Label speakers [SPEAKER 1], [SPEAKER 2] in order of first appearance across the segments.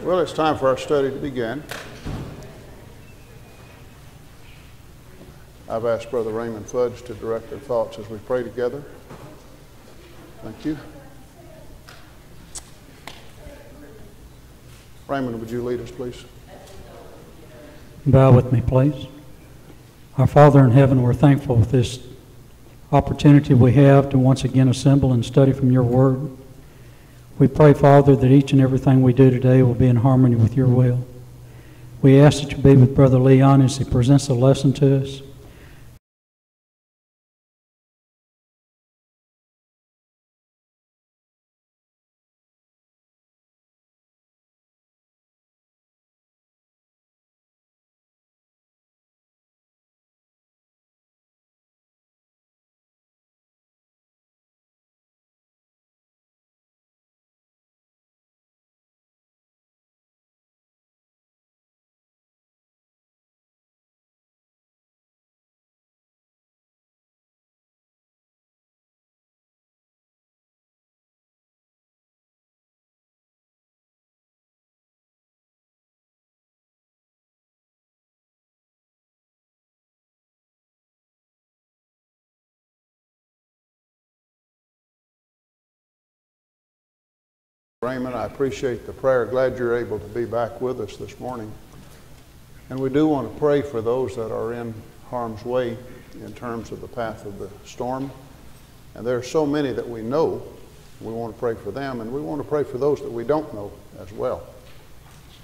[SPEAKER 1] Well, it's time for our study to begin. I've asked Brother Raymond Fudge to direct our thoughts as we pray together. Thank you. Raymond, would you lead us, please?
[SPEAKER 2] Bow with me, please. Our Father in heaven, we're thankful for this opportunity we have to once again assemble and study from your word. We pray, Father, that each and everything we do today will be in harmony with your will. We ask that you be with Brother Leon as he presents the lesson to us.
[SPEAKER 1] Raymond, I appreciate the prayer. Glad you're able to be back with us this morning. And we do want to pray for those that are in harm's way in terms of the path of the storm. And there are so many that we know. We want to pray for them, and we want to pray for those that we don't know as well.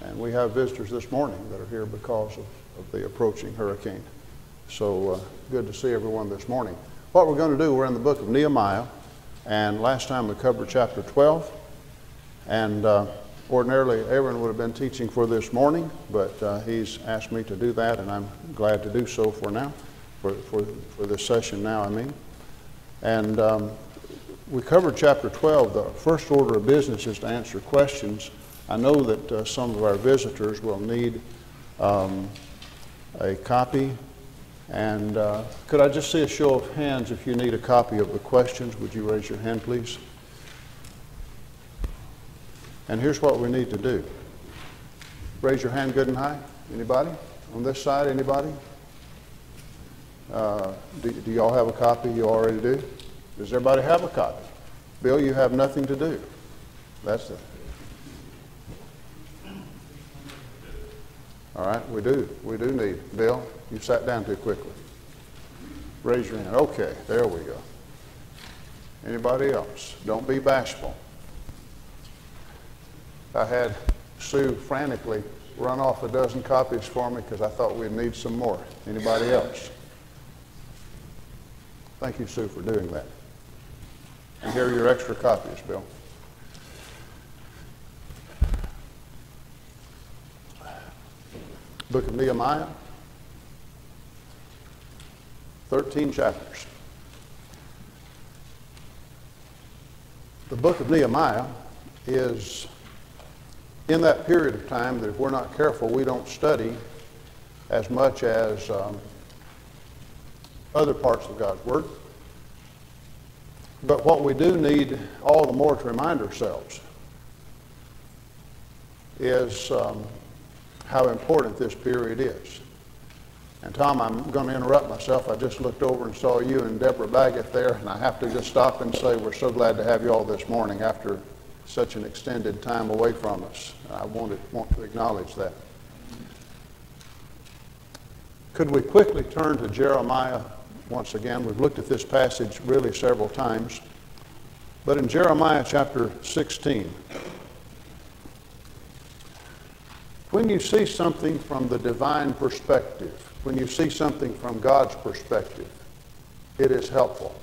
[SPEAKER 1] And we have visitors this morning that are here because of the approaching hurricane. So good to see everyone this morning. What we're going to do, we're in the book of Nehemiah, and last time we covered chapter 12. And ordinarily, Aaron would have been teaching for this morning, but he's asked me to do that, and I'm glad to do so for now, for this session now, I mean. And we covered chapter 12. The first order of business is to answer questions. I know that some of our visitors will need a copy. And could I just see a show of hands if you need a copy of the questions? Would you raise your hand, please? And here's what we need to do. Raise your hand good and high. Anybody? On this side, anybody? Do y'all have a copy? You already do? Does everybody have a copy? Bill, you have nothing to do. That's it. All right, we do. We do need. Bill, you sat down too quickly. Raise your hand. Okay, there we go. Anybody else? Don't be bashful. I had Sue frantically run off a dozen copies for me because I thought we'd need some more. Anybody else? Thank you, Sue, for doing that. And here are your extra copies, Bill. Book of Nehemiah, 13 chapters. The book of Nehemiah is in that period of time that if we're not careful, we don't study as much as other parts of God's Word. But what we do need all the more to remind ourselves is how important this period is. And Tom, I'm going to interrupt myself. I just looked over and saw you and Deborah Baggett there, and I have to just stop and say we're so glad to have you all this morning after such an extended time away from us. I want to acknowledge that. Could we quickly turn to Jeremiah once again? We've looked at this passage really several times. But in Jeremiah chapter 16, when you see something from the divine perspective, when you see something from God's perspective, it is helpful.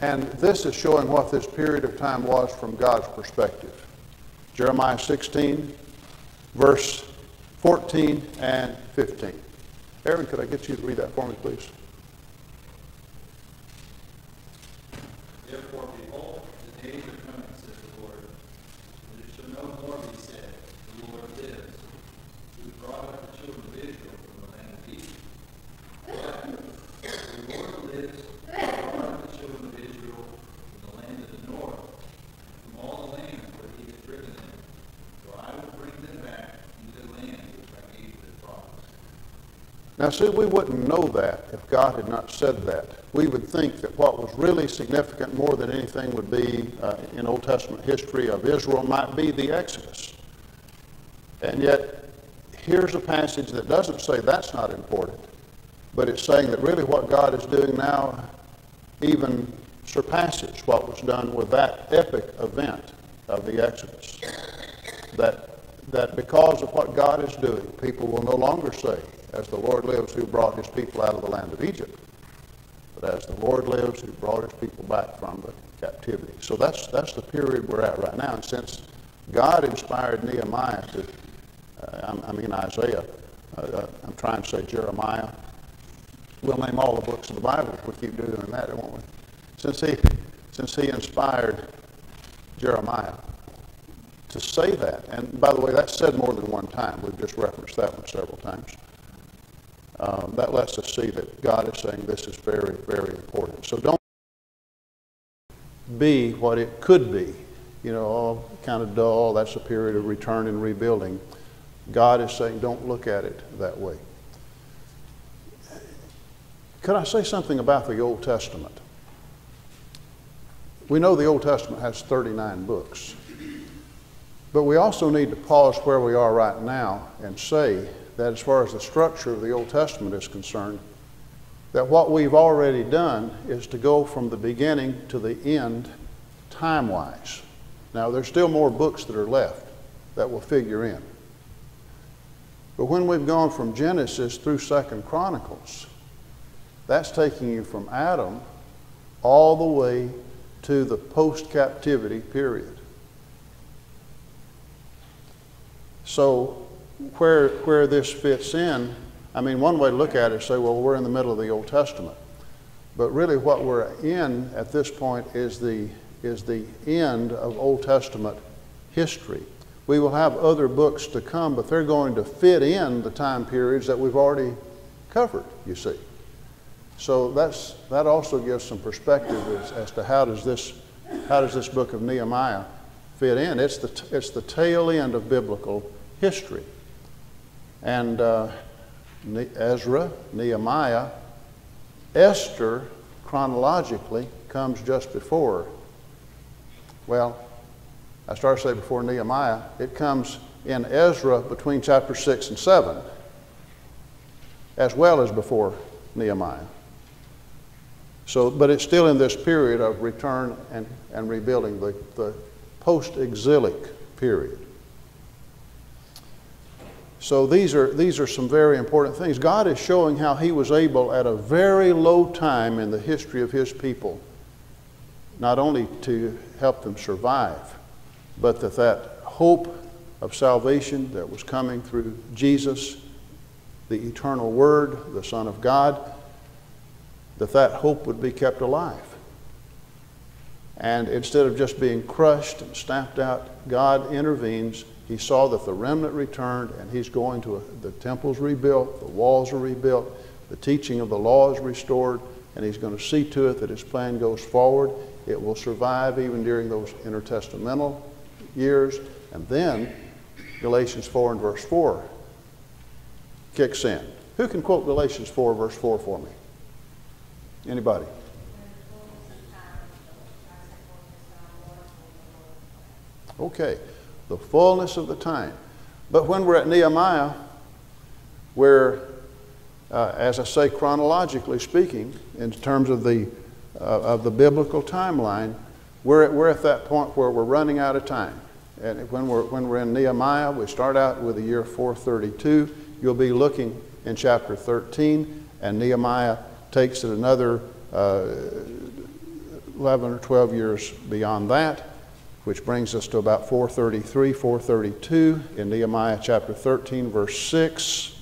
[SPEAKER 1] And this is showing what this period of time was from God's perspective. Jeremiah 16, verse 14 and 15. Aaron, could I get you to read that for me, please?
[SPEAKER 3] Therefore, behold, the days are coming, says the Lord, and it shall no more be said, the Lord lives, who brought up the children of Israel from the land of Egypt. But the Lord lives, who brought up the children of Israel from the land of the north, from all the lands where he had driven them,
[SPEAKER 1] Now, see, we wouldn't know that if God had not said that. We would think that what was really significant more than anything would be in Old Testament history of Israel might be the Exodus. And yet, here's a passage that doesn't say that's not important, but it's saying that really what God is doing now even surpasses what was done with that epic event of the Exodus. That because of what God is doing, people will no longer say, as the Lord lives who brought his people out of the land of Egypt, but as the Lord lives who brought his people back from the captivity. So that's the period we're at right now. And since God inspired Nehemiah to, Isaiah, I'm trying to say Jeremiah. We'll name all the books of the Bible if we keep doing that, won't we? Since he inspired Jeremiah to say that, and by the way, that's said more than one time. We've just referenced that one several times. That lets us see that God is saying this is very, very important. So don't be what it could be. Kind of dull. That's a period of return and rebuilding. God is saying don't look at it that way. Could I say something about the Old Testament? We know the Old Testament has 39 books. But we also need to pause where we are right now and say that as far as the structure of the Old Testament is concerned, that what we've already done is to go from the beginning to the end time-wise. Now, there's still more books that are left that will figure in. But when we've gone from Genesis through 2 Chronicles, that's taking you from Adam all the way to the post-captivity period. So where this fits in, one way to look at it is say, well, we're in the middle of the Old Testament. But really what we're in at this point is the end of Old Testament history. We will have other books to come, but they're going to fit in the time periods that we've already covered, you see. So that also gives some perspective as to how does this book of Nehemiah fit in. It's the tail end of biblical history. And Ezra, Nehemiah, Esther, chronologically, comes just before. Well, I started to say before Nehemiah. It comes in Ezra between chapter 6 and 7, as well as before Nehemiah. So, but it's still in this period of return and rebuilding, the post-exilic period. So these are some very important things. God is showing how he was able at a very low time in the history of his people, not only to help them survive, but that hope of salvation that was coming through Jesus, the eternal Word, the Son of God, that hope would be kept alive. And instead of just being crushed and stamped out, God intervenes. He saw that the remnant returned, and he's going to the temple's rebuilt, the walls are rebuilt, the teaching of the law is restored, and he's going to see to it that his plan goes forward. It will survive even during those intertestamental years. And then Galatians 4 and verse 4 kicks in. Who can quote Galatians 4 verse 4 for me? Anybody? Okay, the fullness of the time. But when we're at Nehemiah, where, as I say, chronologically speaking, in terms of the biblical timeline, we're at that point where we're running out of time. And when we're in Nehemiah, we start out with the year 432. You'll be looking in chapter 13, and Nehemiah takes it another 11 or 12 years beyond that, which brings us to about 433, 432 in Nehemiah chapter 13, verse 6,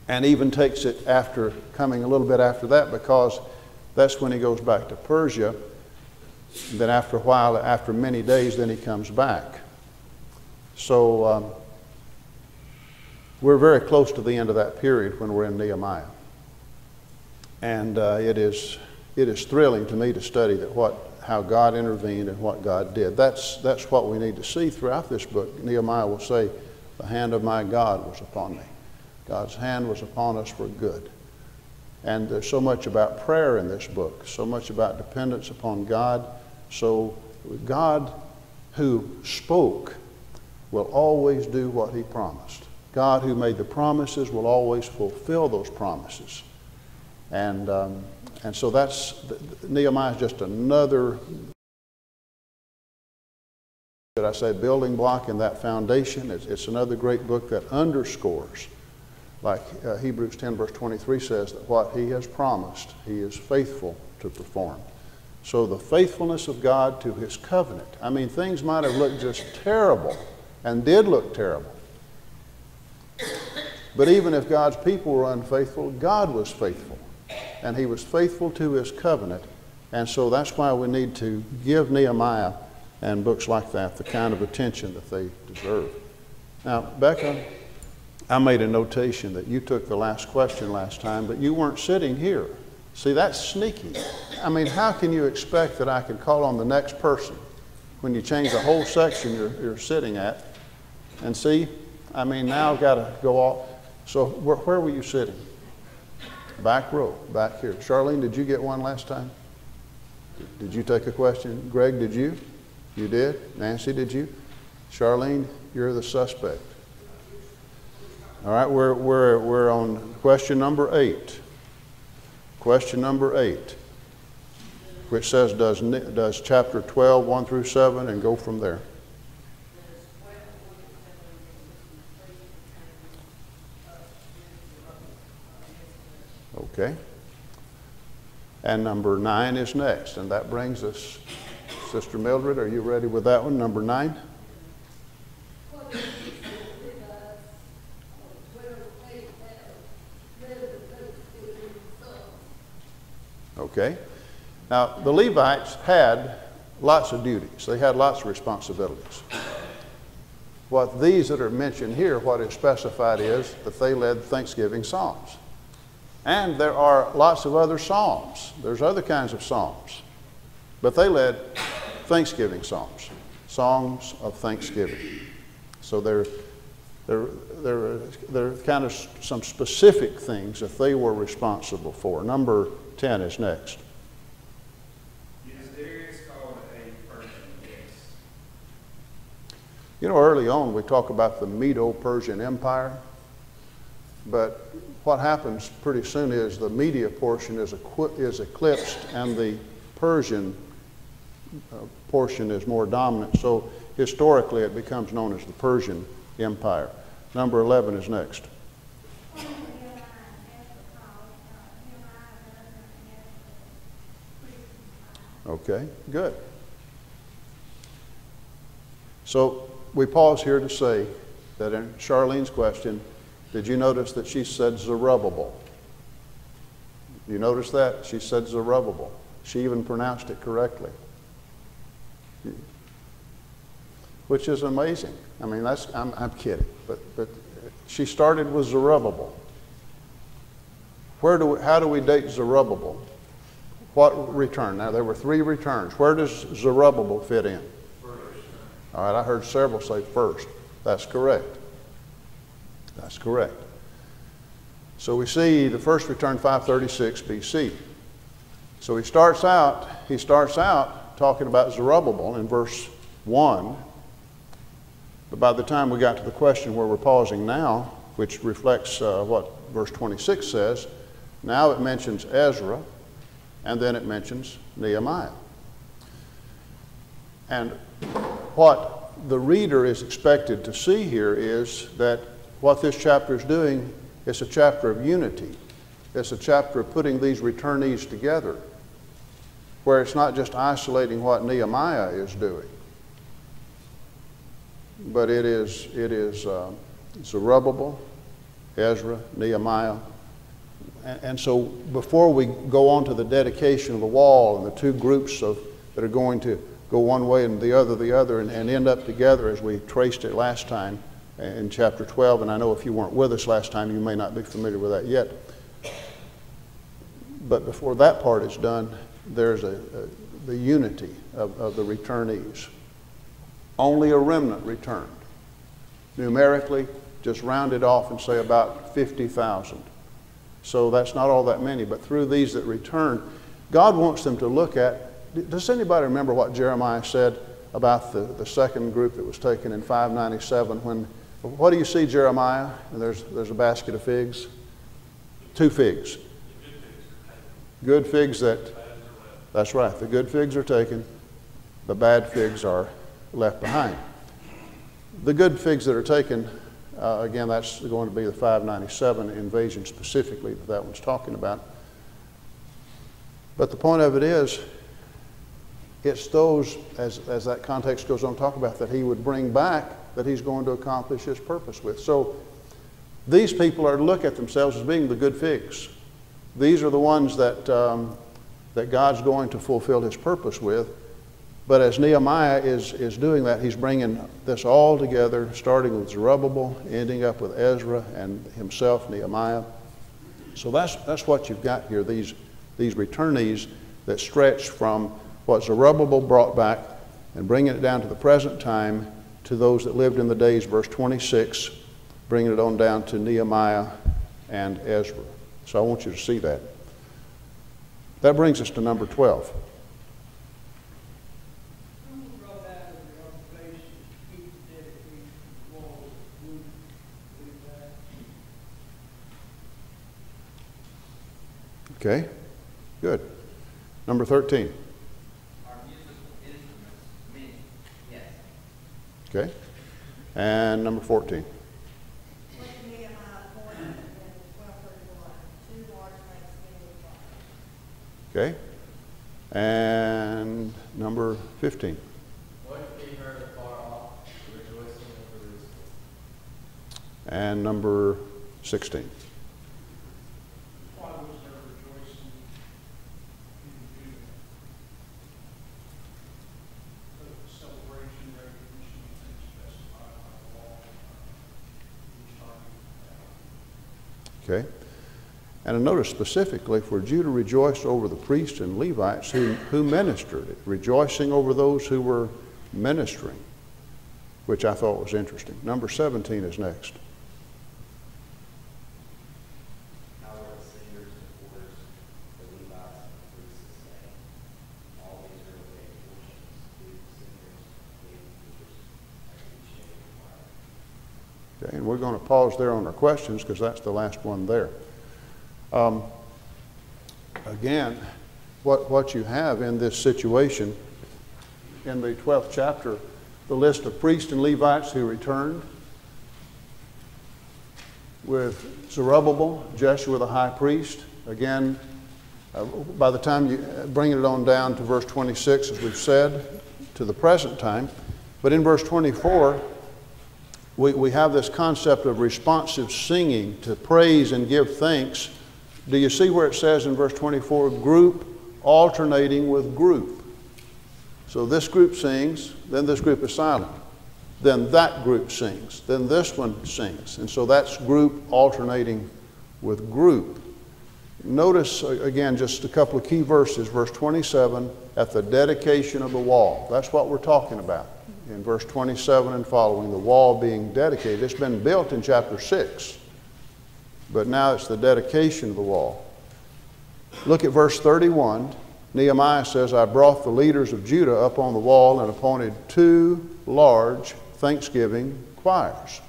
[SPEAKER 1] and even takes it after, coming a little bit after that, because that's when he goes back to Persia. Then after a while, after many days, then he comes back. So we're very close to the end of that period when we're in Nehemiah. And it is thrilling to me to study how God intervened and what God did. That's what we need to see throughout this book. Nehemiah will say, "The hand of my God was upon me." God's hand was upon us for good. And there's so much about prayer in this book, so much about dependence upon God. So God who spoke will always do what he promised. God who made the promises will always fulfill those promises. And so Nehemiah is just another, did I say, building block in that foundation. It's another great book that underscores, like Hebrews 10 verse 23 says, that what he has promised, he is faithful to perform. So the faithfulness of God to his covenant. I mean, things might have looked just terrible and did look terrible. But even if God's people were unfaithful, God was faithful. And he was faithful to his covenant. And so that's why we need to give Nehemiah and books like that the kind of attention that they deserve. Now, Becca, I made a notation that you took the last question last time, but you weren't sitting here. See, that's sneaky. I mean, how can you expect that I could call on the next person when you change the whole section you're sitting at? And see, I mean, now I've got to go off. So where were you sitting? Back row, back here. Charlene, did you get one last time? Did you take a question? Greg, did you? You did? Nancy, did you? Charlene, you're the suspect. All right, we're on question number 8. Question number 8, which says, does chapter 12, 1 through 7, and go from there. Okay. And number 9 is next, and that brings us, Sister Mildred, are you ready with that one, number 9? Okay. Now, the Levites had lots of duties. They had lots of responsibilities. What these that are mentioned here, what is specified is that they led Thanksgiving psalms. And there are lots of other psalms. There's other kinds of psalms. But they led Thanksgiving psalms, songs of thanksgiving. So there are kind of some specific things that they were responsible for. Number 10 is next.
[SPEAKER 3] Is Darius called a Persian? Yes.
[SPEAKER 1] You know, early on we talk about the Medo-Persian Empire, but what happens pretty soon is the Media portion is eclipsed and the Persian portion is more dominant. So historically it becomes known as the Persian Empire. Number 11 is next. Okay, good. So we pause here to say that in Charlene's question, did you notice that she said Zerubbabel? You notice that? She said Zerubbabel. She even pronounced it correctly. Which is amazing. I mean, I'm kidding. But she started with Zerubbabel. How do we date Zerubbabel? What return? Now, there were 3 returns. Where does Zerubbabel fit in?
[SPEAKER 3] First.
[SPEAKER 1] All right, I heard several say first. That's correct. That's correct. So we see the first return 536 BC. So he starts out talking about Zerubbabel in verse 1. But by the time we got to the question where we're pausing now, which reflects what verse 26 says, now it mentions Ezra, and then it mentions Nehemiah. And what the reader is expected to see here is that what this chapter is doing is a chapter of unity. It's a chapter of putting these returnees together, where it's not just isolating what Nehemiah is doing, but it is Zerubbabel, Ezra, Nehemiah. And so before we go on to the dedication of the wall and the 2 groups that are going to go one way and the other, and end up together as we traced it last time in chapter 12, and I know if you weren't with us last time, you may not be familiar with that yet. But before that part is done, there's the unity of the returnees. Only a remnant returned. Numerically, just round it off and say about 50,000. So that's not all that many, but through these that return, God wants them to look at, does anybody remember what Jeremiah said about the second group that was taken in 597 when, what do you see, Jeremiah? And there's a basket of figs. 2 figs. Good figs that's right, the good figs are taken, the bad figs are left behind. The good figs that are taken, again, that's going to be the 597 invasion specifically that one's talking about. But the point of it is, it's those, as that context goes on to talk about, that he would bring back, that he's going to accomplish his purpose with. So these people are to look at themselves as being the good figs. These are the ones that God's going to fulfill his purpose with. But as Nehemiah is doing that, he's bringing this all together, starting with Zerubbabel, ending up with Ezra and himself, Nehemiah. So that's what you've got here, these returnees that stretch from what Zerubbabel brought back and bringing it down to the present time to those that lived in the days, verse 26, bringing it on down to Nehemiah and Ezra. So I want you to see that. That brings us to number 12. Okay, good. Number 13.
[SPEAKER 4] Our musical instruments, me, yes.
[SPEAKER 1] Okay. And number 14. Okay. And number 15.
[SPEAKER 4] What be heard afar off, rejoicing in Jerusalem.
[SPEAKER 1] And number 16. Okay. And notice specifically, for Judah rejoiced over the priests and Levites who ministered, rejoicing over those who were ministering, which I thought was interesting. Number 17 is next.
[SPEAKER 4] How are the singers and porters, the Levites and the priests the same? All these are obeyed portions, the singers, the leaders, and each shade of fire.
[SPEAKER 1] Okay, and we're going to pause there on our questions because that's the last one there. Again, what you have in this situation, in the 12th chapter, the list of priests and Levites who returned, with Zerubbabel, Jeshua the high priest. Again, by the time you bring it on down to verse 26, as we've said, to the present time. But in verse 24, we have this concept of responsive singing to praise and give thanks. Do you see where it says in verse 24, group alternating with group? So this group sings, then this group is silent. Then that group sings, then this one sings. And so that's group alternating with group. Notice, again, just a couple of key verses. Verse 27, at the dedication of the wall. That's what we're talking about. In verse 27 and following, the wall being dedicated. It's been built in chapter 6. But now it's the dedication of the wall. Look at verse 31. Nehemiah says, I brought the leaders of Judah up on the wall and appointed 2 large thanksgiving choirs,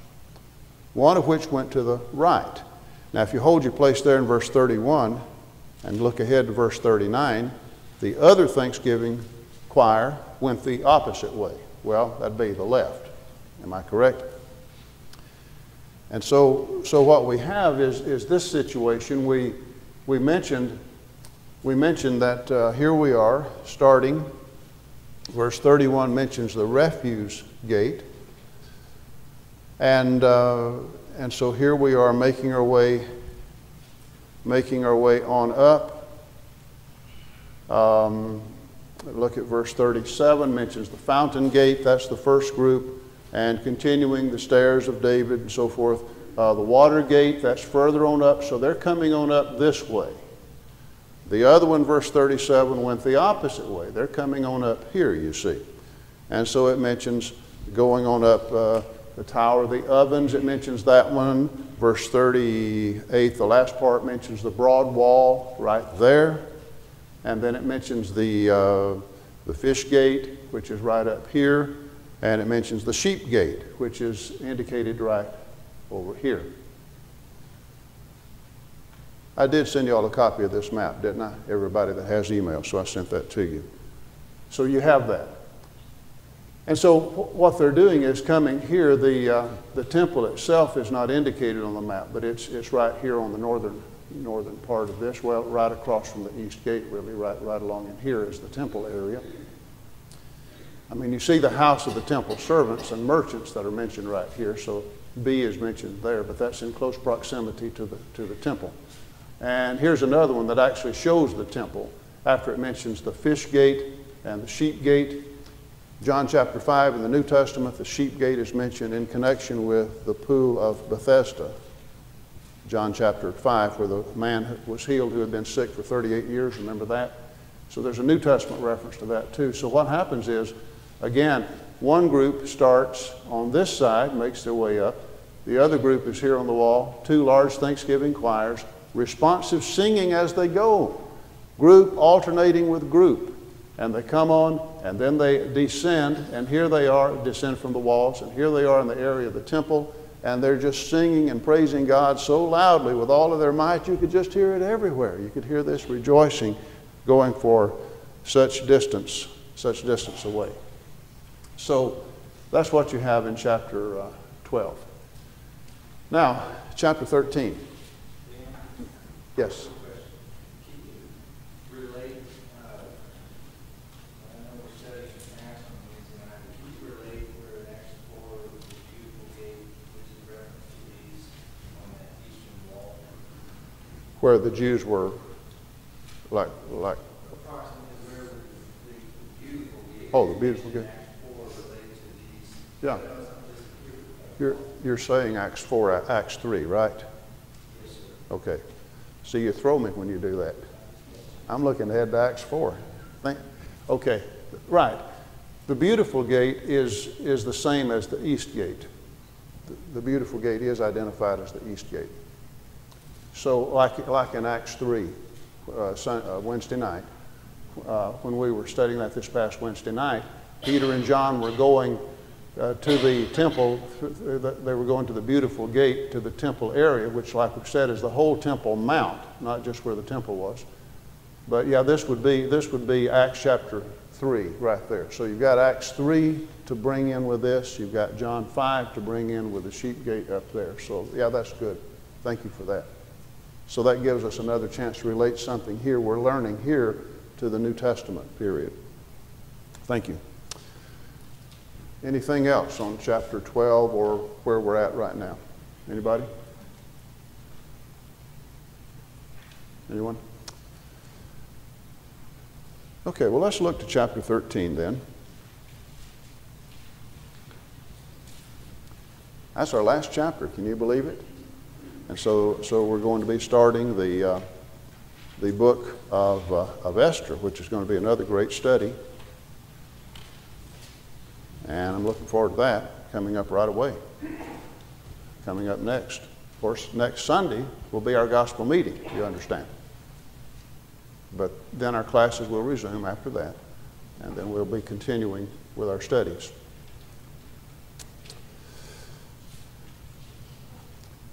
[SPEAKER 1] one of which went to the right. Now, if you hold your place there in verse 31 and look ahead to verse 39, the other thanksgiving choir went the opposite way. Well, that'd be the left. Am I correct? And so what we have is this situation. We mentioned that here we are starting. Verse 31 mentions the refuse gate, and so here we are making our way on up. Look at verse 37. Mentions the fountain gate. That's the first group. And continuing the stairs of David and so forth. The water gate, that's further on up, so they're coming on up this way. The other one, verse 37, went the opposite way. They're coming on up here, you see. And so it mentions going on up the Tower of the Ovens, it mentions that one. Verse 38, the last part, mentions the broad wall right there. And then it mentions the fish gate, which is right up here. And it mentions the sheep gate, which is indicated right over here. I did send you all a copy of this map, didn't I? Everybody that has email, so I sent that to you. So you have that. And so what they're doing is coming here. The temple itself is not indicated on the map, but it's right here on the northern part of this, well, right across from the east gate, really, right along in here is the temple area. I mean, you see the house of the temple servants and merchants that are mentioned right here, so B is mentioned there, but that's in close proximity to the temple. And here's another one that actually shows the temple after it mentions the fish gate and the sheep gate. John chapter 5 in the New Testament, the sheep gate is mentioned in connection with the pool of Bethesda. John chapter 5, where the man was healed who had been sick for 38 years, remember that? So there's a New Testament reference to that too. So what happens is, again, one group starts on this side, makes their way up. The other group is here on the wall, two large Thanksgiving choirs, responsive singing as they go, group alternating with group. And they come on, and then they descend, and here they are, descend from the walls, and here they are in the area of the temple, and they're just singing and praising God so loudly with all of their might, you could just hear it everywhere. You could hear this rejoicing going for such distance away. So that's what you have in chapter 12. Now, chapter 13. Yes. Where the Jews were like oh, the beautiful gate. Yeah. You're saying Acts 4, Acts 3, right? Okay. See, you throw me when you do that. I'm looking ahead to Acts 4. Okay, right. The beautiful gate is the same as the east gate. The beautiful gate is identified as the east gate. So like in Acts 3, Wednesday night, when we were studying that this past Wednesday night, Peter and John were going to the temple. They were going to the beautiful gate to the temple area, which, like we said, is the whole temple mount, not just where the temple was. But yeah, this would be Acts chapter 3 right there. So you've got Acts 3 to bring in with this. You've got John 5 to bring in with the sheep gate up there. So yeah, that's good. Thank you for that. So that gives us another chance to relate something here. We're learning here to the New Testament period. Thank you. Anything else on chapter 12 or where we're at right now? Anybody? Anyone? Okay, well, let's look to chapter 13 then. That's our last chapter. Can you believe it? And so we're going to be starting the book of Esther, which is going to be another great study. And I'm looking forward to that coming up right away. Coming up next. Of course, next Sunday will be our gospel meeting, you understand. But then our classes will resume after that. And then we'll be continuing with our studies.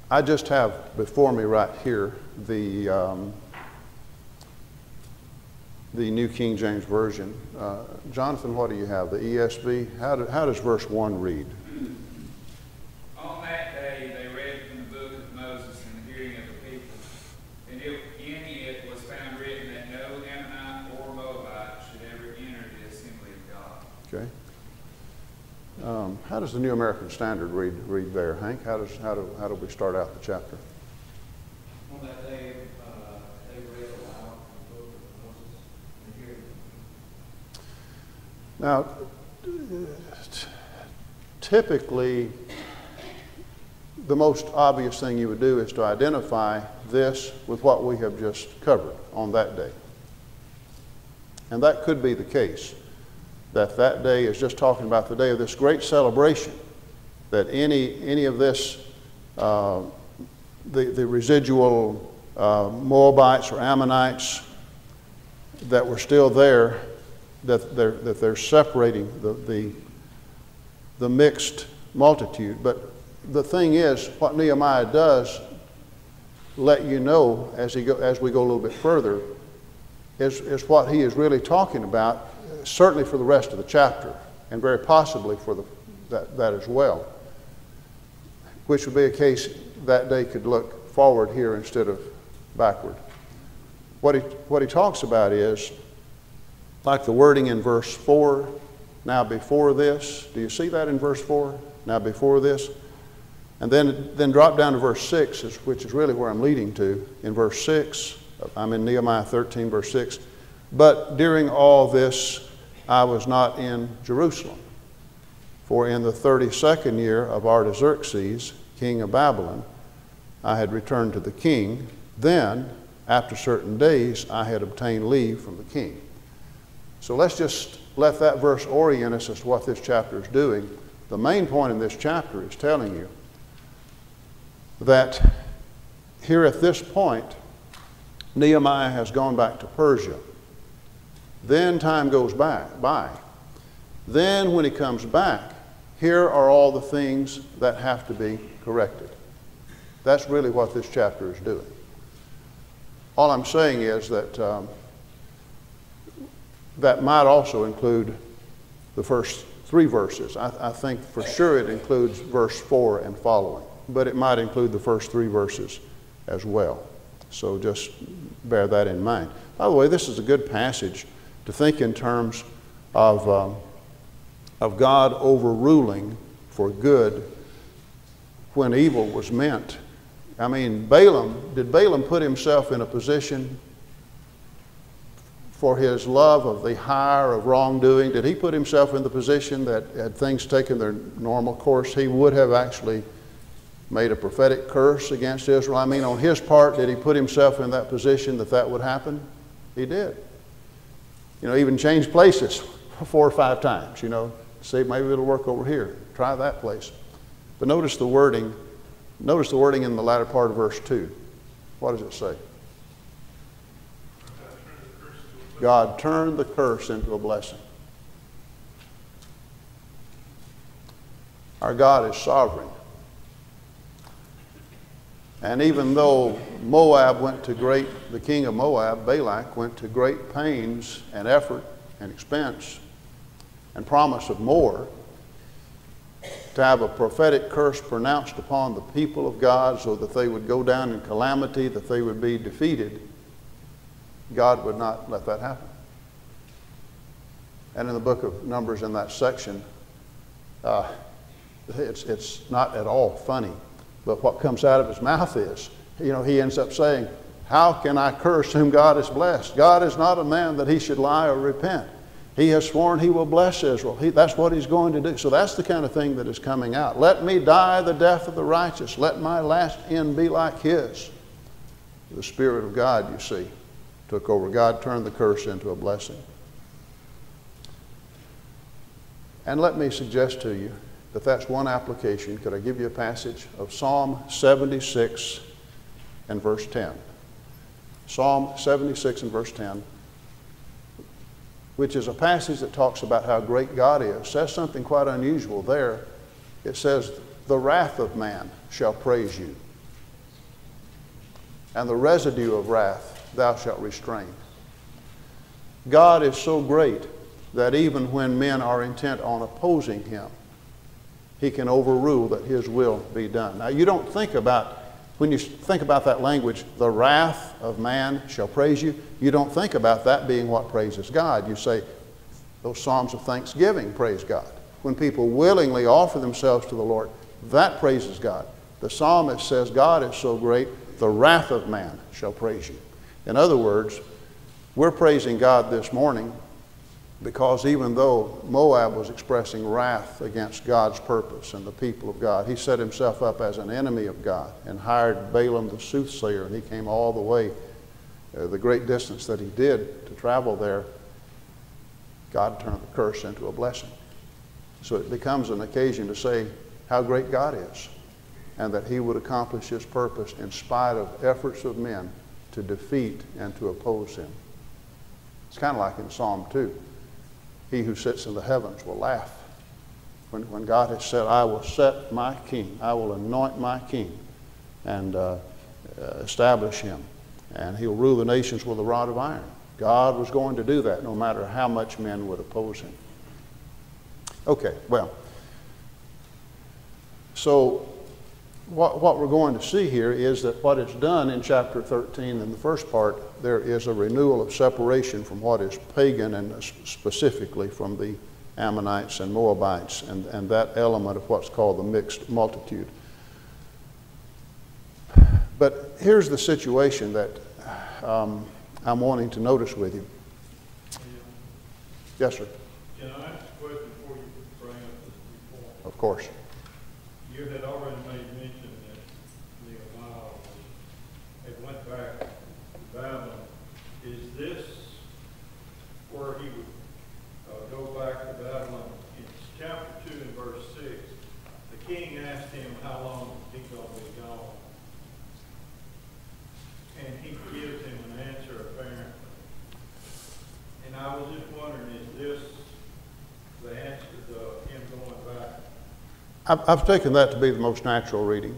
[SPEAKER 1] I just have before me right here the New King James Version. Jonathan, what do you have? The ESV? How does verse 1 read?
[SPEAKER 5] On that day they read from the book of Moses in the hearing of the people, and in it was found written that no Ammonite or Moabite should ever enter the assembly of God.
[SPEAKER 1] Okay. How does the New American Standard read there, Hank? How do we start out the chapter?
[SPEAKER 4] On that day, they read aloud from the book of Moses in the hearing.
[SPEAKER 1] Now, typically, the most obvious thing you would do is to identify this with what we have just covered on that day. And that could be the case, that day is just talking about the day of this great celebration that any of this, the residual Moabites or Ammonites that were still there, that they're separating the mixed multitude. But the thing is, what Nehemiah does let you know as we go a little bit further is what he is really talking about, certainly for the rest of the chapter, and very possibly for that as well, which would be a case that day could look forward here instead of backward. What he talks about is, like the wording in verse 4, now before this. Do you see that in verse 4? Now before this. And then drop down to verse 6, which is really where I'm leading to. In verse 6, I'm in Nehemiah 13, verse 6. But during all this, I was not in Jerusalem. For in the 32nd year of Artaxerxes, king of Babylon, I had returned to the king. Then, after certain days, I had obtained leave from the king. So let's just let that verse orient us as to what this chapter is doing. The main point in this chapter is telling you that here at this point, Nehemiah has gone back to Persia. Then time goes by. Then when he comes back, here are all the things that have to be corrected. That's really what this chapter is doing. All I'm saying is that that might also include the first 3 verses. I think for sure it includes verse 4 and following, but it might include the first 3 verses as well. So just bear that in mind. By the way, this is a good passage to think in terms of God overruling for good when evil was meant. I mean, did Balaam put himself in a position for his love of the hire of wrongdoing? Did he put himself in the position that had things taken their normal course, he would have actually made a prophetic curse against Israel? I mean, on his part, did he put himself in that position that would happen? He did. Even changed places 4 or 5 times, see, maybe it'll work over here. Try that place. But notice the wording in the latter part of verse 2. What does it say? God turned the curse into a blessing. Our God is sovereign. And even though the king of Moab, Balak, went to great pains and effort and expense and promise of more to have a prophetic curse pronounced upon the people of God so that they would go down in calamity, that they would be defeated, God would not let that happen. And in the book of Numbers, in that section, it's not at all funny. But what comes out of his mouth is, he ends up saying, how can I curse whom God has blessed? God is not a man that he should lie or repent. He has sworn he will bless Israel. That's what he's going to do. So that's the kind of thing that is coming out. Let me die the death of the righteous. Let my last end be like his. The Spirit of God, you see, took over. God turned the curse into a blessing. And let me suggest to you that that's one application. Could I give you a passage of Psalm 76 and verse 10? Psalm 76 and verse 10, which is a passage that talks about how great God is. Says something quite unusual there. It says, the wrath of man shall praise you, and the residue of wrath thou shalt restrain. God is so great that even when men are intent on opposing him, he can overrule that his will be done. Now, you don't think about, when you think about that language, the wrath of man shall praise you, you don't think about that being what praises God. You say, those psalms of thanksgiving praise God. When people willingly offer themselves to the Lord, that praises God. The psalmist says, God is so great, the wrath of man shall praise you. In other words, we're praising God this morning because even though Moab was expressing wrath against God's purpose and the people of God, he set himself up as an enemy of God and hired Balaam the soothsayer, and he came all the way, the great distance that he did to travel there. God turned the curse into a blessing. So it becomes an occasion to say, how great God is, and that he would accomplish his purpose in spite of efforts of men to defeat and to oppose him. It's kind of like in Psalm 2. He who sits in the heavens will laugh. When God has said, I will set my king, I will anoint my king and establish him, and he'll rule the nations with a rod of iron. God was going to do that no matter how much men would oppose him. Okay, well, so what we're going to see here is that what is done in chapter 13 in the first part, there is a renewal of separation from what is pagan and specifically from the Ammonites and Moabites and that element of what's called the mixed multitude. But here's the situation that I'm wanting to notice with you. Yes, sir.
[SPEAKER 6] Can I ask a question before you bring up this report?
[SPEAKER 1] Of course.
[SPEAKER 6] You had already made mention that Nehemiah had went back to Babylon. Is this where he would go back to Babylon? In chapter 2 and verse 6, the king asked him how long he's going to be gone. And he gives him an answer apparently. And I was just wondering, is this the answer to him going back?
[SPEAKER 1] I've taken that to be the most natural reading.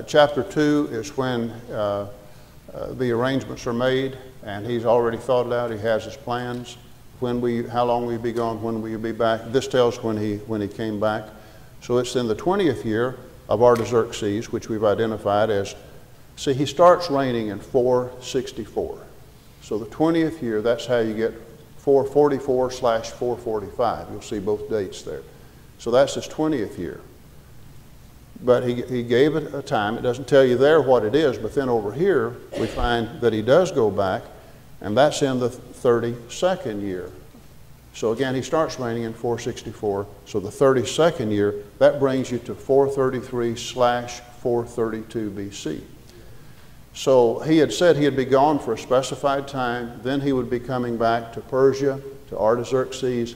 [SPEAKER 1] Chapter 2 is when the arrangements are made, and he's already thought it out. He has his plans. How long will you be gone? When will you be back? This tells when he came back. So it's in the 20th year of Artaxerxes, which we've identified as. See, he starts reigning in 464. So the 20th year, that's how you get 444/445. You'll see both dates there. So that's his 20th year. But he gave it a time. It doesn't tell you there what it is, but then over here we find that he does go back, and that's in the 32nd year. So again, he starts reigning in 464. So the 32nd year, that brings you to 433/432 BC. So he had said he'd be gone for a specified time, then he would be coming back to Persia, to Artaxerxes.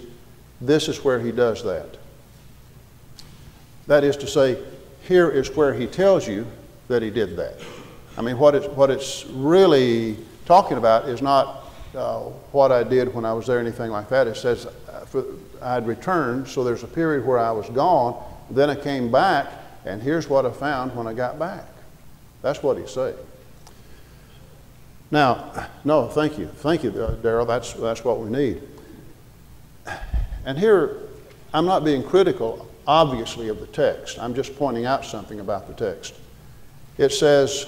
[SPEAKER 1] This is where he does that. That is to say, here is where he tells you that he did that. I mean, what it's really talking about is not what I did when I was there, anything like that. It says I had returned, so there's a period where I was gone, then I came back, and here's what I found when I got back. That's what he's saying. Now, no, thank you, Darrell. That's what we need. And here, I'm not being critical, obviously, of the text. I'm just pointing out something about the text. It says,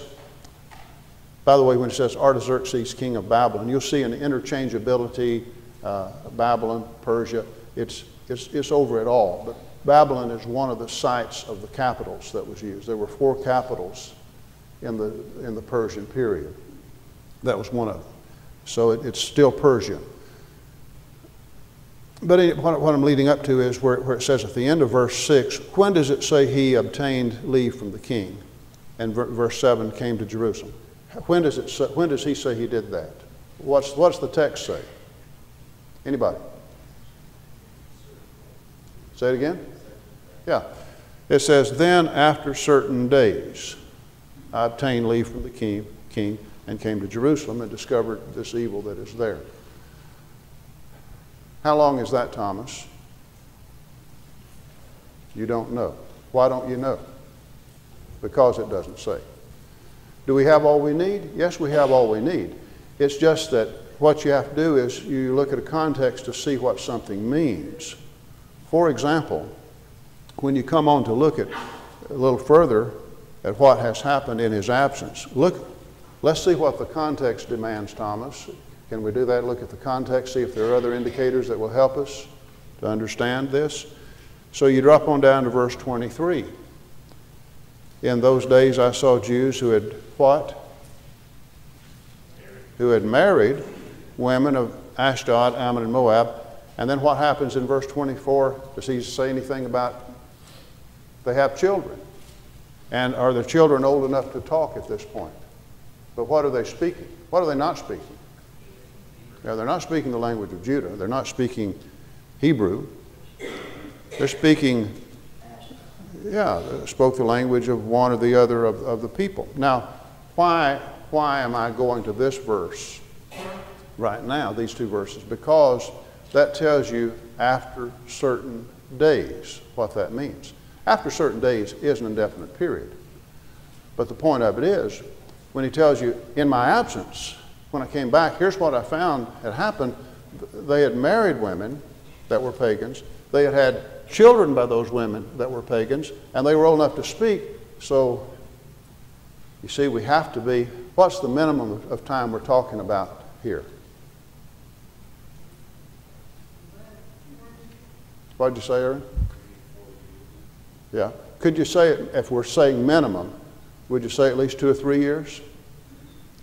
[SPEAKER 1] by the way, when it says Artaxerxes, king of Babylon, you'll see an interchangeability, Babylon, Persia. It's over it all. But Babylon is one of the sites of the capitals that was used. There were 4 capitals in the Persian period. That was one of them. So it's still Persia. But what I'm leading up to is where it says at the end of verse 6, when does it say he obtained leave from the king? And verse 7 came to Jerusalem. When does he say he did that? What's the text say? Anybody? Say it again? Yeah. It says, then after certain days, I obtained leave from the king and came to Jerusalem and discovered this evil that is there. How long is that, Thomas? You don't know. Why don't you know? Because it doesn't say. Do we have all we need? Yes, we have all we need. It's just that what you have to do is you look at a context to see what something means. For example, when you come on to look at a little further at what has happened in his absence, let's see what the context demands, Thomas. Can we do that? Look at the context, see if there are other indicators that will help us to understand this. So you drop on down to verse 23. In those days I saw Jews who had what? Who had married women of Ashdod, Ammon, and Moab. And then what happens in verse 24? Does he say anything about they have children? And are the children old enough to talk at this point? But what are they speaking? What are they not speaking? They're not speaking the language of Judah. They're not speaking Hebrew. They're speaking, spoke the language of one or the other of the people. Now, why am I going to this verse right now, these two verses? Because that tells you after certain days what that means. After certain days is an indefinite period. But the point of it is, when he tells you, in my absence, when I came back, here's what I found had happened. They had married women that were pagans. They had had children by those women that were pagans, and they were old enough to speak. So, you see, we have to be, what's the minimum of time we're talking about here? What did you say, Aaron? Yeah. Could you say, if we're saying minimum, would you say at least 2 or 3 years?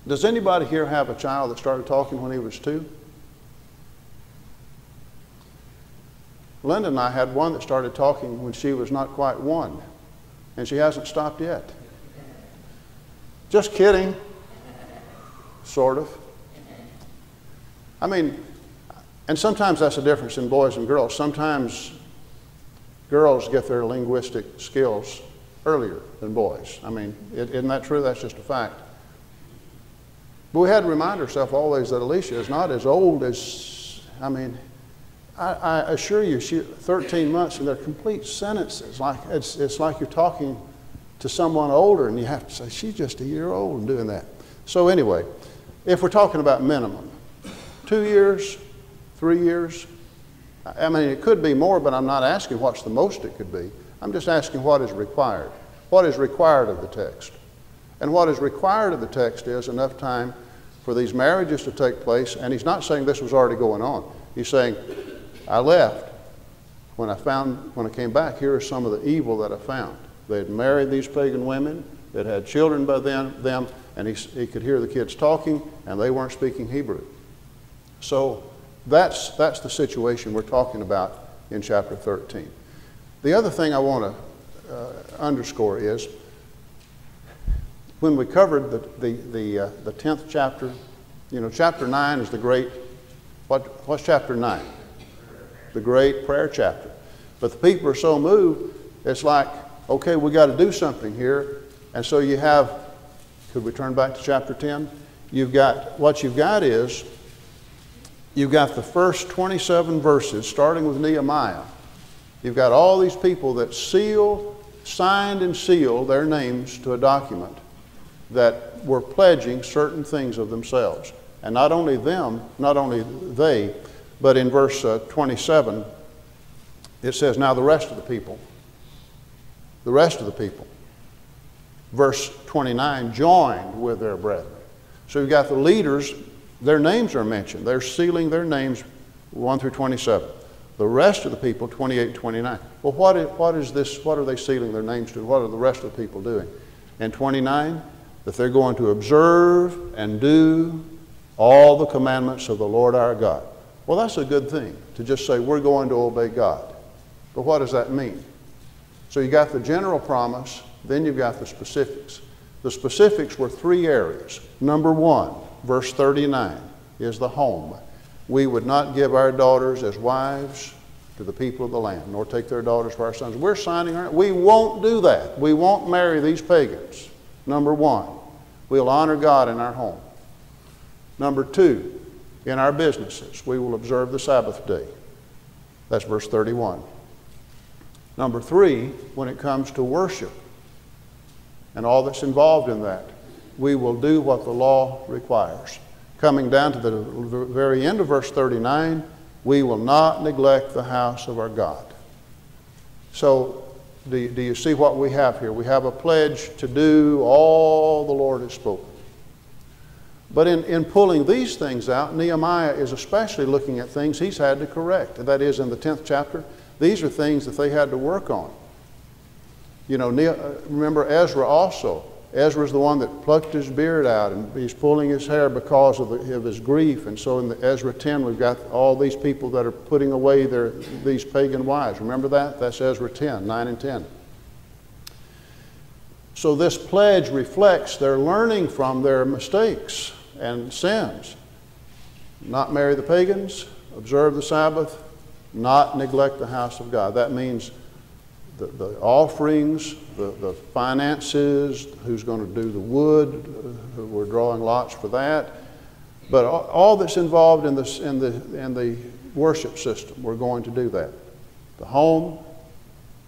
[SPEAKER 1] Does anybody here have a child that started talking when he was 2? Linda and I had one that started talking when she was not quite 1, and she hasn't stopped yet. Just kidding. Sort of. I mean, and sometimes that's the difference in boys and girls. Sometimes girls get their linguistic skills earlier than boys. I mean, isn't that true? That's just a fact. But we had to remind ourselves always that Alicia is not as old as, I mean, I assure you, 13 months and they're complete sentences. Like it's like you're talking to someone older and you have to say, she's just a year old and doing that. So anyway, if we're talking about minimum, 2 years, 3 years, I mean, it could be more, but I'm not asking what's the most it could be. I'm just asking what is required. What is required of the text? And what is required of the text is enough time for these marriages to take place. And he's not saying this was already going on. He's saying, I left. When I came back, here are some of the evil that I found. They had married these pagan women. They'd had children by them, and he could hear the kids talking, and they weren't speaking Hebrew. So that's the situation we're talking about in chapter 13. The other thing I want to underscore is when we covered the 10th chapter, you know, chapter 9 is the great, what's chapter 9? The great prayer chapter. But the people are so moved, it's like, okay, we got to do something here. And so you have, could we turn back to chapter 10? What you've got is, you've got the first 27 verses, starting with Nehemiah. You've got all these people that signed and sealed their names to a document that were pledging certain things of themselves. And not only they, but in verse 27, it says, now the rest of the people. Verse 29, joined with their brethren. So you've got the leaders, their names are mentioned. They're sealing their names 1 through 27. The rest of the people, 28 and 29. Well, what is this? What are they sealing their names to? What are the rest of the people doing? And 29, that they're going to observe and do all the commandments of the Lord our God. Well, that's a good thing, to just say we're going to obey God. But what does that mean? So you got the general promise, then you've got the specifics. The specifics were 3 areas. Number 1, verse 39, is the home. We would not give our daughters as wives to the people of the land, nor take their daughters for our sons. We're signing our, we won't do that. We won't marry these pagans. Number 1, we'll honor God in our home. Number 2, in our businesses, we will observe the Sabbath day. That's verse 31. Number 3, when it comes to worship and all that's involved in that, we will do what the law requires. Coming down to the very end of verse 39, we will not neglect the house of our God. So, do you see what we have here? We have a pledge to do all the Lord has spoken. But in pulling these things out, Nehemiah is especially looking at things he's had to correct. That is, in the 10th chapter, these are things that they had to work on. You know, remember Ezra also. Ezra's the one that plucked his beard out, and he's pulling his hair because of his grief. And so in the Ezra 10, we've got all these people that are putting away these pagan wives. Remember that? That's Ezra 10, 9 and 10. So this pledge reflects their learning from their mistakes and sins. Not marry the pagans, observe the Sabbath, not neglect the house of God. That means the offerings, the finances, who's going to do the wood, we're drawing lots for that. But all that's involved in the worship system, we're going to do that. The home,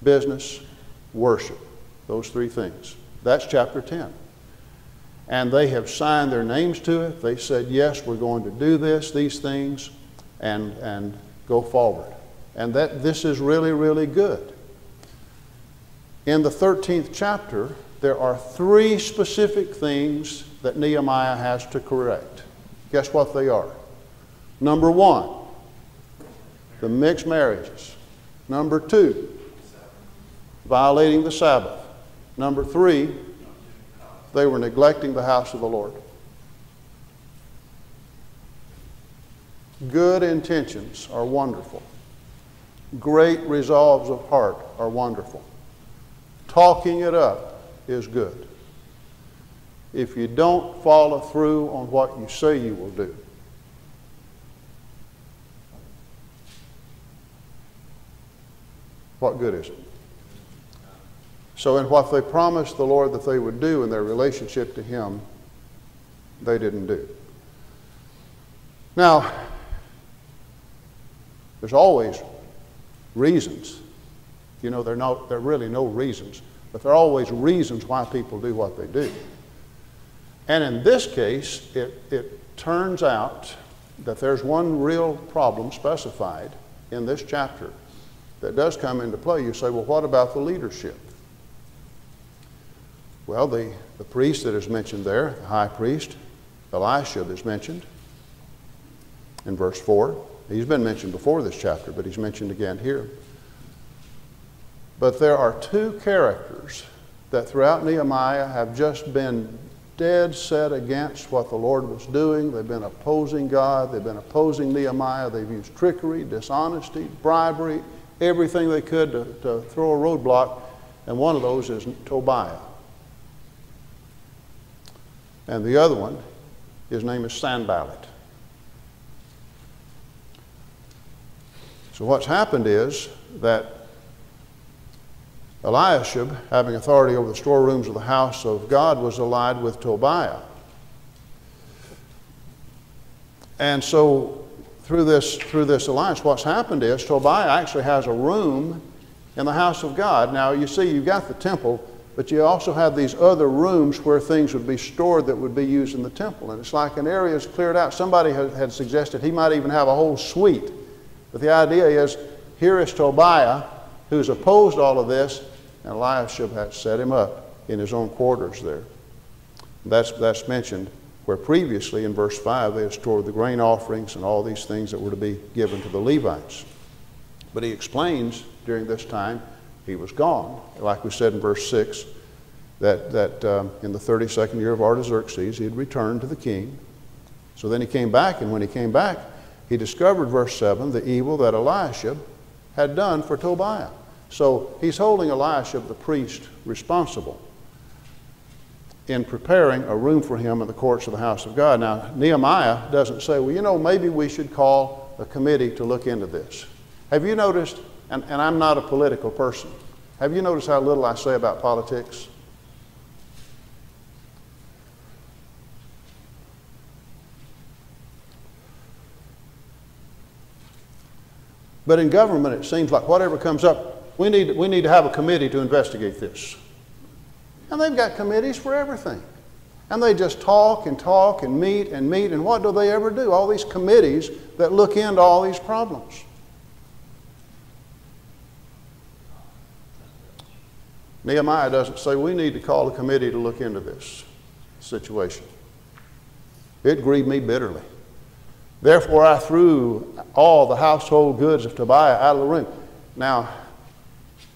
[SPEAKER 1] business, worship. Those three things. That's chapter 10. And they have signed their names to it. They said, yes, we're going to do these things, and go forward. And this is really, really good. In the 13th chapter, there are 3 specific things that Nehemiah has to correct. Guess what they are? Number 1, the mixed marriages. Number 2, violating the Sabbath. Number 3, they were neglecting the house of the Lord. Good intentions are wonderful. Great resolves of heart are wonderful. Talking it up is good. If you don't follow through on what you say you will do, what good is it? So in what they promised the Lord that they would do in their relationship to Him, they didn't do. Now, there's always reasons. You know, there are really no reasons, but there are always reasons why people do what they do. And in this case, it turns out that there's one real problem specified in this chapter that does come into play. You say, well, what about the leadership? Well, the priest that is mentioned there, the high priest, Eliashib, is mentioned in verse 4. He's been mentioned before this chapter, but he's mentioned again here. But there are 2 characters that throughout Nehemiah have just been dead set against what the Lord was doing. They've been opposing God. They've been opposing Nehemiah. They've used trickery, dishonesty, bribery, everything they could to throw a roadblock. And one of those is Tobiah. And the other one, his name is Sanballat. So what's happened is that Eliashib, having authority over the storerooms of the house of God, was allied with Tobiah. And so through this alliance, what's happened is Tobiah actually has a room in the house of God. Now, you see, you've got the temple, but you also have these other rooms where things would be stored that would be used in the temple. And it's like an area is cleared out. Somebody had suggested he might even have a whole suite. But the idea is, here is Tobiah, who's opposed all of this, and Eliashib had set him up in his own quarters there. That's mentioned where previously in verse 5 they had stored the grain offerings and all these things that were to be given to the Levites. But he explains during this time he was gone. Like we said in verse 6, that in the 32nd year of Artaxerxes he had returned to the king. So then he came back, and when he came back, he discovered, verse 7, the evil that Eliashib had done for Tobiah. So he's holding Eliashib, the priest, responsible in preparing a room for him in the courts of the house of God. Now, Nehemiah doesn't say, well, you know, maybe we should call a committee to look into this. Have you noticed, and I'm not a political person, have you noticed how little I say about politics? But in government, it seems like whatever comes up, we need to have a committee to investigate this. And they've got committees for everything. And they just talk and meet, and what do they ever do? All these committees that look into all these problems. Nehemiah doesn't say we need to call a committee to look into this situation. It grieved me bitterly. Therefore I threw all the household goods of Tobiah out of the room. Now,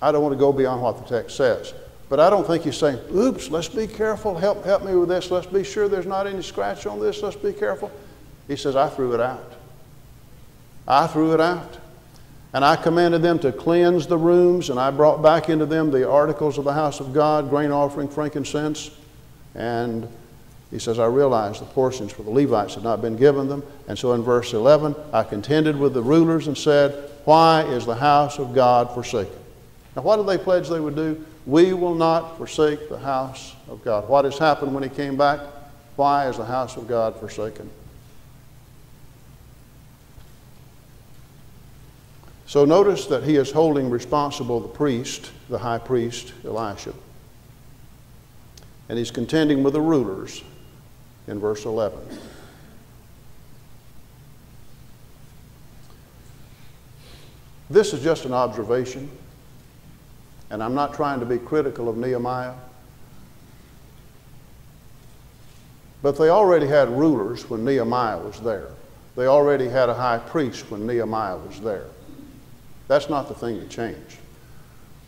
[SPEAKER 1] I don't want to go beyond what the text says, but I don't think he's saying, oops, let's be careful, help me with this, let's be sure there's not any scratch on this, let's be careful. He says, I threw it out. I threw it out. And I commanded them to cleanse the rooms, and I brought back into them the articles of the house of God, grain offering, frankincense. And he says, I realized the portions for the Levites had not been given them. And so in verse 11, I contended with the rulers and said, why is the house of God forsaken? Now, what did they pledge they would do? We will not forsake the house of God. What has happened when he came back? Why is the house of God forsaken? So notice that he is holding responsible the priest, the high priest, Elisha. And he's contending with the rulers in verse 11. This is just an observation, and I'm not trying to be critical of Nehemiah. But they already had rulers when Nehemiah was there. They already had a high priest when Nehemiah was there. That's not the thing that changed.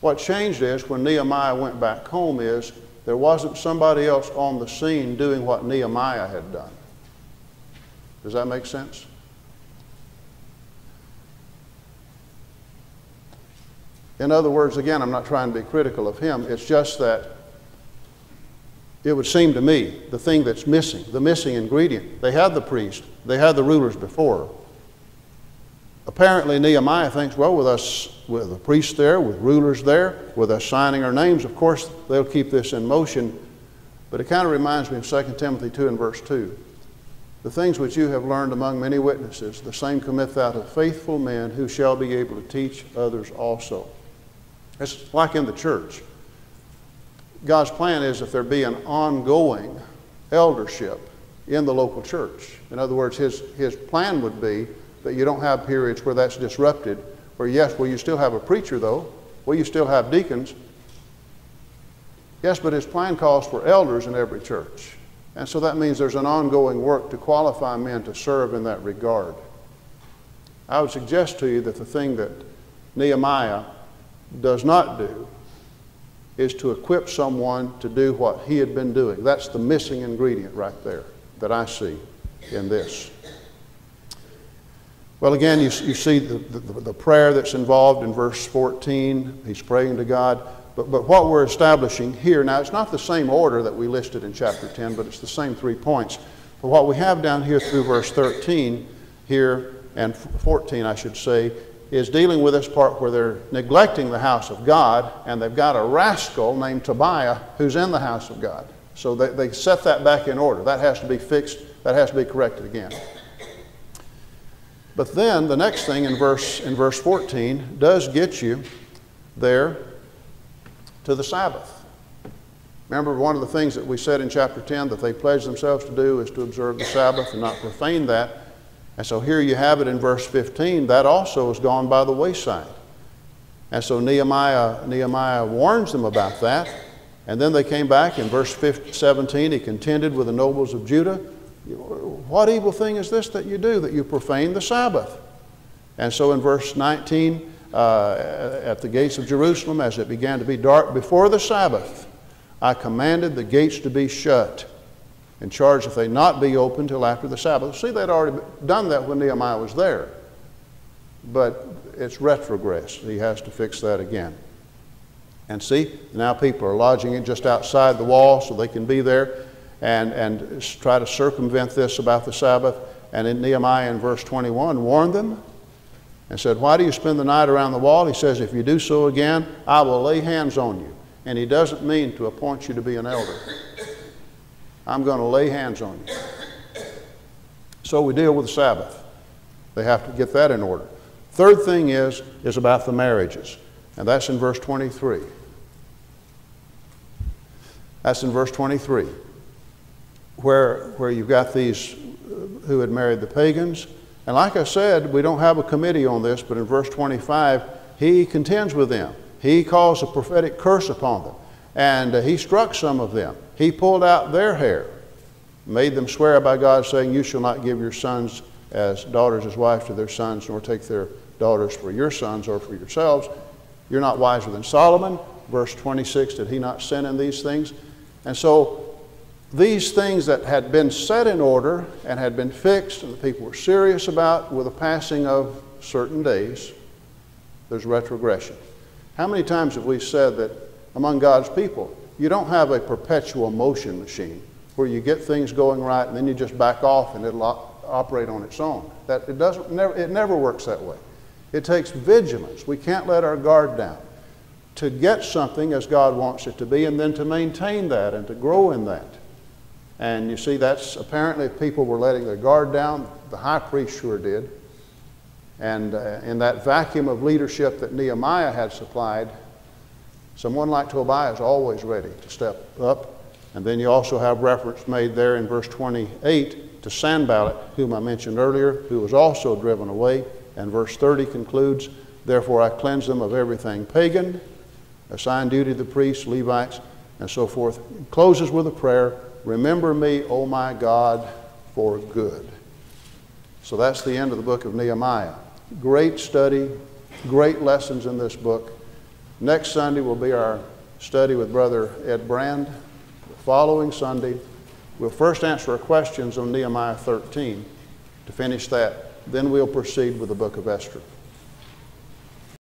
[SPEAKER 1] What changed is when Nehemiah went back home is there wasn't somebody else on the scene doing what Nehemiah had done. Does that make sense? In other words, again, I'm not trying to be critical of him. It's just that it would seem to me the thing that's missing, the missing ingredient. They had the priest, they had the rulers before. Apparently Nehemiah thinks, well, with a priest there, with rulers there, with us signing our names, of course they'll keep this in motion. But it kind of reminds me of 2 Timothy 2 and verse 2. The things which you have learned among many witnesses, the same commit thou to faithful men who shall be able to teach others also. It's like in the church. God's plan is that there be an ongoing eldership in the local church. In other words, his plan would be that you don't have periods where that's disrupted, where yes, will you still have a preacher though? Will you still have deacons? Yes, but his plan calls for elders in every church. And so that means there's an ongoing work to qualify men to serve in that regard. I would suggest to you that the thing that Nehemiah does not do is to equip someone to do what he had been doing. That's the missing ingredient right there that I see in this. Well, again, you see the prayer that's involved in verse 14. He's praying to God. But what we're establishing here, now it's not the same order that we listed in chapter 10, but it's the same 3 points. But what we have down here through verse 13 here, and 14 I should say, is dealing with this part where they're neglecting the house of God, and they've got a rascal named Tobiah who's in the house of God. So they set that back in order. That has to be fixed. That has to be corrected again. But then the next thing in verse 14 does get you there to the Sabbath. Remember, one of the things that we said in chapter 10 that they pledged themselves to do is to observe the Sabbath and not profane that. And so here you have it in verse 15. That also has gone by the wayside. And so Nehemiah warns them about that. And then they came back in verse 17. He contended with the nobles of Judah. What evil thing is this that you do, that you profane the Sabbath? And so in verse 19, at the gates of Jerusalem, as it began to be dark before the Sabbath, I commanded the gates to be shut and charged that they not be open till after the Sabbath. See, they'd already done that when Nehemiah was there. But it's retrogress. He has to fix that again. And see, now people are lodging it just outside the wall so they can be there and try to circumvent this about the Sabbath. And in Nehemiah in verse 21 warned them and said, why do you spend the night around the wall? He says, if you do so again, I will lay hands on you. And he doesn't mean to appoint you to be an elder. I'm going to lay hands on you. So we deal with the Sabbath. They have to get that in order. Third thing is about the marriages. And that's in verse 23. That's in verse 23. Where you've got these who had married the pagans. And like I said, we don't have a committee on this, but in verse 25, he contends with them. He calls a prophetic curse upon them. And he struck some of them. He pulled out their hair, made them swear by God, saying, you shall not give your sons as daughters as wives to their sons, nor take their daughters for your sons or for yourselves. You're not wiser than Solomon. Verse 26, did he not sin in these things? And so these things that had been set in order and had been fixed and the people were serious about with the passing of certain days, there's retrogression. How many times have we said that among God's people, you don't have a perpetual motion machine where you get things going right and then you just back off and it'll operate on its own. It never works that way. It takes vigilance. We can't let our guard down. to get something as God wants it to be, and then to maintain that and to grow in that. And you see, that's apparently people were letting their guard down. The high priest sure did. And in that vacuum of leadership that Nehemiah had supplied, someone like Tobiah is always ready to step up. And then you also have reference made there in verse 28 to Sanballat, whom I mentioned earlier, who was also driven away. And verse 30 concludes, therefore I cleanse them of everything pagan, assign duty to the priests, Levites, and so forth. It closes with a prayer, remember me, O my God, for good. So that's the end of the book of Nehemiah. Great study, great lessons in this book. Next Sunday will be our study with Brother Ed Brand. The following Sunday, we'll first answer our questions on Nehemiah 13 to finish that. Then we'll proceed with the book of Esther.